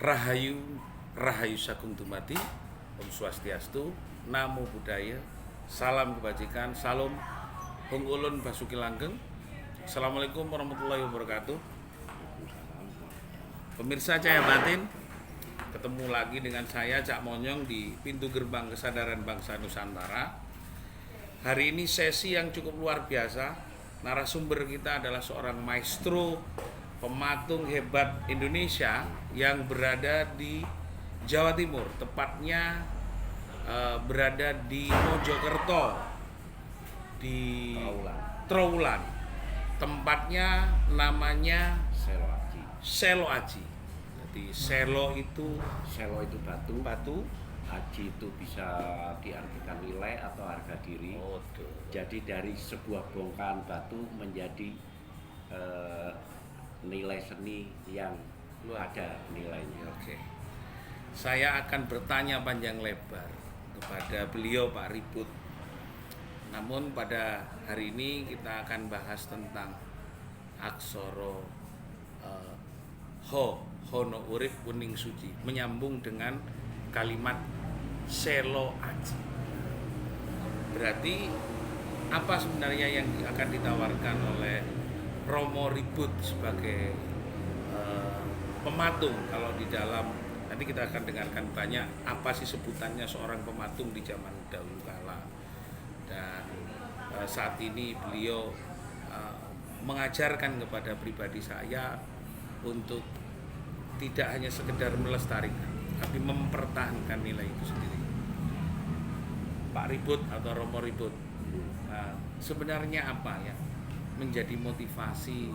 Rahayu, Rahayu Sagung Dumadi, Om Swastiastu, Namo Buddhaya, Salam Kebajikan, Salam Hong Ulun Basuki Langgeng. Assalamualaikum warahmatullahi wabarakatuh. Pemirsa Cahaya Batin, ketemu lagi dengan saya Cak Monyong di pintu gerbang kesadaran bangsa Nusantara. Hari ini sesi yang cukup luar biasa. Narasumber kita adalah seorang maestro pematung hebat Indonesia yang berada di Jawa Timur, tepatnya berada di Mojokerto, di Trowulan. Tempatnya namanya Selo Aji. Selo Aji. Jadi selo itu batu. Aji itu bisa diartikan nilai atau harga diri. Jadi dari sebuah bongkahan batu menjadi nilai seni yang ada nilainya. Oke. Saya akan bertanya panjang lebar kepada beliau Pak Ribut. Namun pada hari ini kita akan bahas tentang aksoro Hono Urip Kuning Suci, menyambung dengan kalimat Selo Aji. Berarti apa sebenarnya yang akan ditawarkan oleh Romo Ribut sebagai pematung? Kalau di dalam, nanti kita akan dengarkan banyak apa sih sebutannya seorang pematung di zaman dahulu kala. Dan saat ini beliau mengajarkan kepada pribadi saya untuk tidak hanya sekedar melestarikan, tapi mempertahankan nilai itu sendiri. Pak Ribut atau Romo Ribut, sebenarnya apa ya menjadi motivasi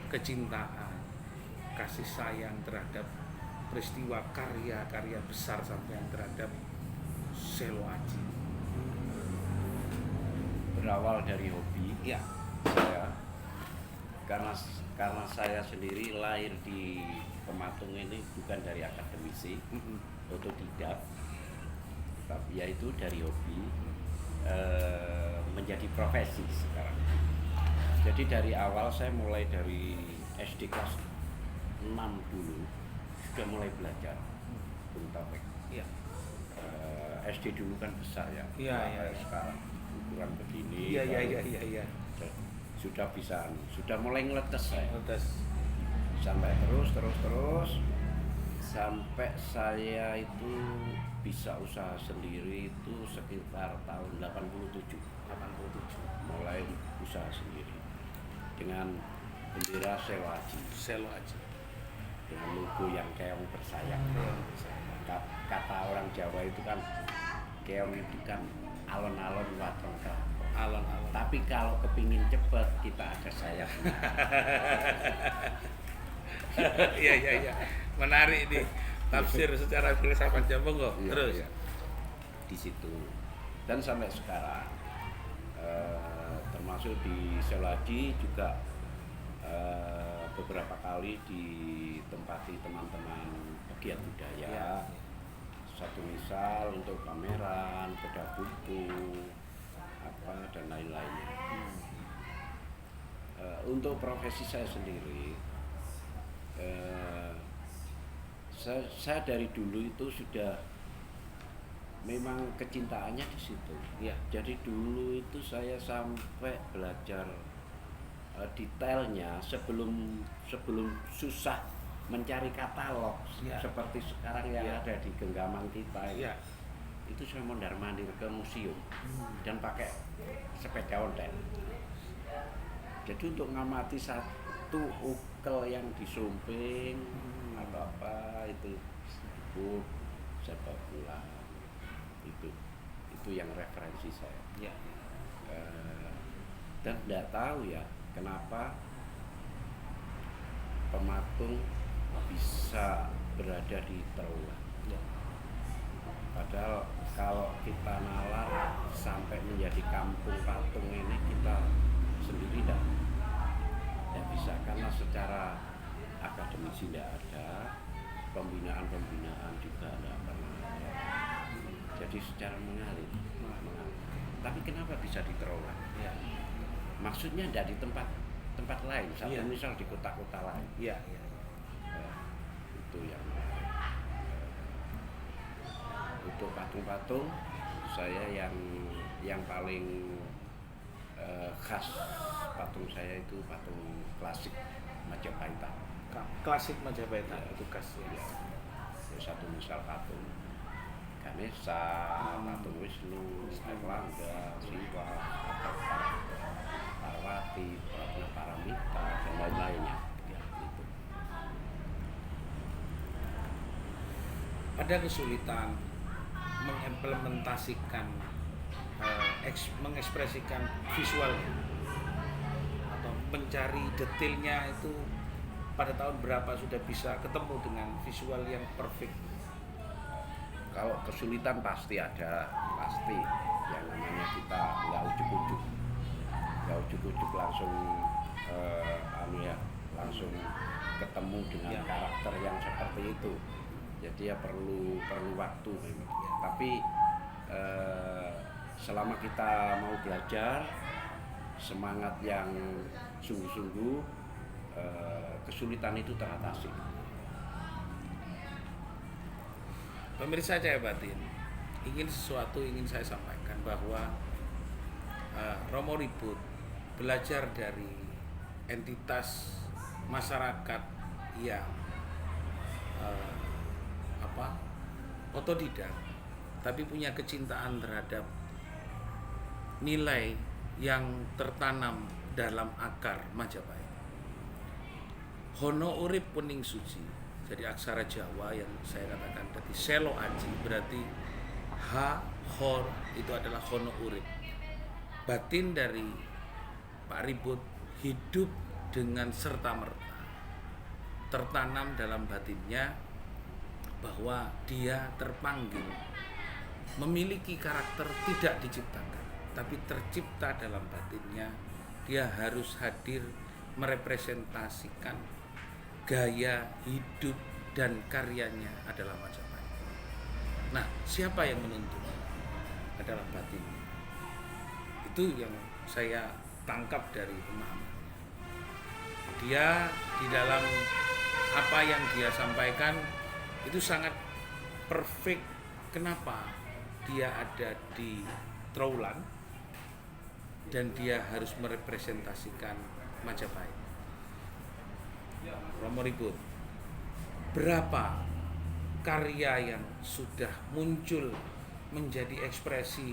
kecintaan, kasih sayang terhadap peristiwa karya-karya besar sampai terhadap Selo Aji? Berawal dari hobi Ya. saya, karena saya sendiri lahir di pematung ini bukan dari akademisi, otodidak, tapi yaitu dari hobi menjadi profesi sekarang. Jadi dari awal saya mulai dari SD kelas 6 dulu sudah mulai belajar Buntawek. Iya. SD dulu kan besar ya. Iya. Sekarang ukuran begini. Iya. Sudah mulai ngeletes saya. Atas. Sampai terus sampai saya itu bisa usaha sendiri itu sekitar tahun 87 mulai usaha sendiri dengan bendera Selo Aji dengan logo yang keong bersayap. Kata orang Jawa itu kan keong itu kan alon-alon waton Alon-alon. tapi kalau kepingin cepet kita ada sayapnya. Iya. Menarik nih tafsir secara filsafat Jawa kok. Terus. Iya. Di situ dan sampai sekarang termasuk di Selo Aji juga beberapa kali ditempati teman-teman pegiat budaya. Satu misal untuk pameran, bedah buku, dan lain-lainnya. Untuk profesi saya sendiri, saya dari dulu itu sudah memang kecintaannya di situ. Ya. Jadi dulu itu saya sampai belajar detailnya sebelum susah mencari katalog seperti sekarang yang ada di genggaman kita. Itu saya mondar-mandir ke museum dan pakai sepeda ontel. Jadi untuk ngamati satu ukel yang disumping atau apa itu saya bawa pulang. Itu yang referensi saya. Dan tidak tahu ya kenapa pematung bisa berada di Trowulan. Padahal kalau kita nalar sampai menjadi kampung patung ini kita sendiri tidak bisa, karena secara akademisi tidak ada, pembinaan juga tidak pernah ada. Jadi secara mengalir. Tapi kenapa bisa di Trowulan? Maksudnya tidak di tempat lain, misal di kota-kota lain. Iya. Itu yang Untuk patung-patung saya yang paling khas patung saya itu patung klasik Majapahit. Klasik Majapahit Ya. itu khas ya. Ya. Satu misal patung Ganesha, patung Wisnu, Airlangga, Siwa, Parwati, Ratna Paramita, dan lain-lainnya. Ya, gitu. Ada kesulitan mengimplementasikan mengekspresikan visualnya atau mencari detailnya itu pada tahun berapa sudah bisa ketemu dengan visual yang perfect? Kalau kesulitan pasti ada, pasti. Yang namanya kita nggak ujuk-ujuk langsung langsung ketemu dengan Ya. karakter yang seperti itu. Jadi ya perlu waktu memang. Ya. Tapi selama kita mau belajar, semangat yang sungguh-sungguh, kesulitan itu teratasi. Pemirsa Cahaya Batin, ingin saya sampaikan bahwa Romo Ribut belajar dari entitas masyarakat yang otodidak, tapi punya kecintaan terhadap nilai yang tertanam dalam akar Majapahit. Hono urip puning suci. Jadi aksara Jawa yang saya katakan tadi selo aji berarti hor itu adalah hono urip. Batin dari Pak Ribut hidup dengan serta-merta. Tertanam dalam batinnya bahwa dia terpanggil memiliki karakter tidak diciptakan, tapi tercipta dalam batinnya. Dia harus hadir merepresentasikan gaya hidup dan karyanya adalah Majapahit. Nah, siapa yang menuntun? Adalah batin. Itu yang saya tangkap dari pemahaman. Dia di dalam apa yang dia sampaikan itu sangat perfect. Kenapa? Dia ada di Trowulan dan dia harus merepresentasikan Majapahit. Romo Ribut, berapa karya yang sudah muncul menjadi ekspresi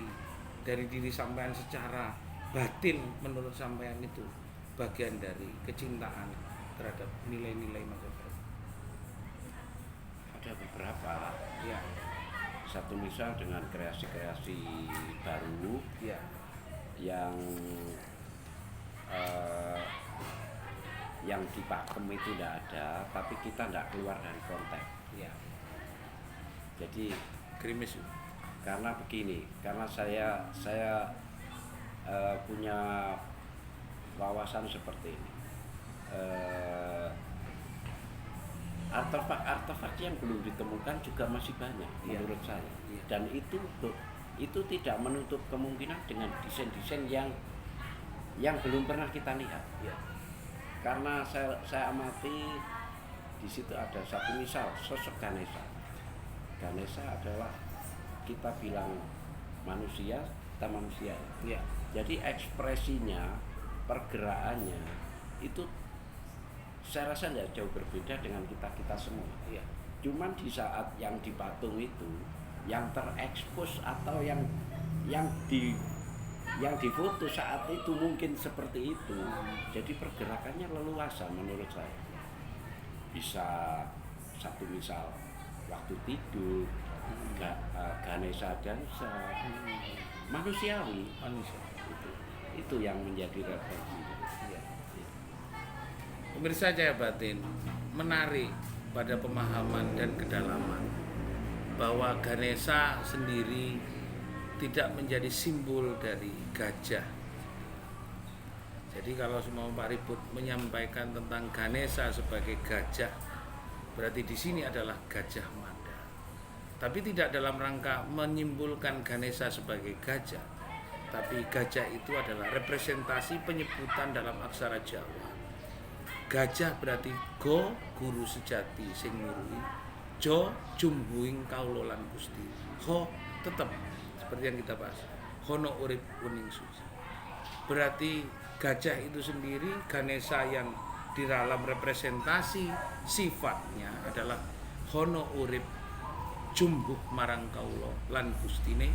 dari diri sampean secara batin menurut sampean itu bagian dari kecintaan terhadap nilai-nilai Majapahit? Ada beberapa. Ya, Satu misal dengan kreasi-kreasi baru ya, yang dipakem itu tidak ada, tapi kita tidak keluar dari konteks. ya. Jadi Gerimis. karena begini, karena saya punya wawasan seperti ini. Artefak yang belum ditemukan juga masih banyak menurut saya. Dan itu tidak menutup kemungkinan dengan desain-desain yang belum pernah kita lihat. Ya. Karena saya amati di situ ada satu misal sosok Ganesha. Ganesha adalah kita bilang manusia, kita manusia. Ya. Jadi ekspresinya, pergerakannya itu saya rasa tidak jauh berbeda dengan kita semua. Ya. Cuman di saat yang dipatung itu, yang terekspos atau yang difoto saat itu mungkin seperti itu. Jadi pergerakannya leluasa menurut saya. Bisa satu misal waktu tidur, Ganesha dansa, manusiawi. Manusia. Itu yang menjadi referensi. Ya. Pemirsa Cahaya Batin, menarik pada pemahaman dan kedalaman bahwa Ganesha sendiri tidak menjadi simbol dari gajah. Jadi kalau semua Pak Ribut menyampaikan tentang Ganesha sebagai gajah, berarti di sini adalah Gajah Mada. Tapi tidak dalam rangka menyimpulkan Ganesha sebagai gajah, tapi gajah itu adalah representasi penyebutan dalam aksara Jawa. Gajah berarti go, guru sejati sing ngurui. Jo jumbuing kaulo lan Gusti. Ho tetap seperti yang kita bahas. Hono urip uning suci. Berarti gajah itu sendiri, Ganesha yang di dalam representasi sifatnya adalah hono urip jumbuh marang kaulo lan Gustine,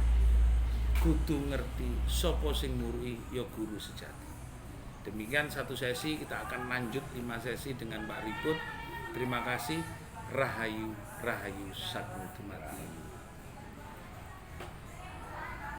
kudu ngerti sapa sing murui ya guru sejati. Demikian satu sesi, kita akan lanjut 5 sesi dengan Mbak Ribut. Terima kasih. Rahayu Rahayu Satmu Dumadi.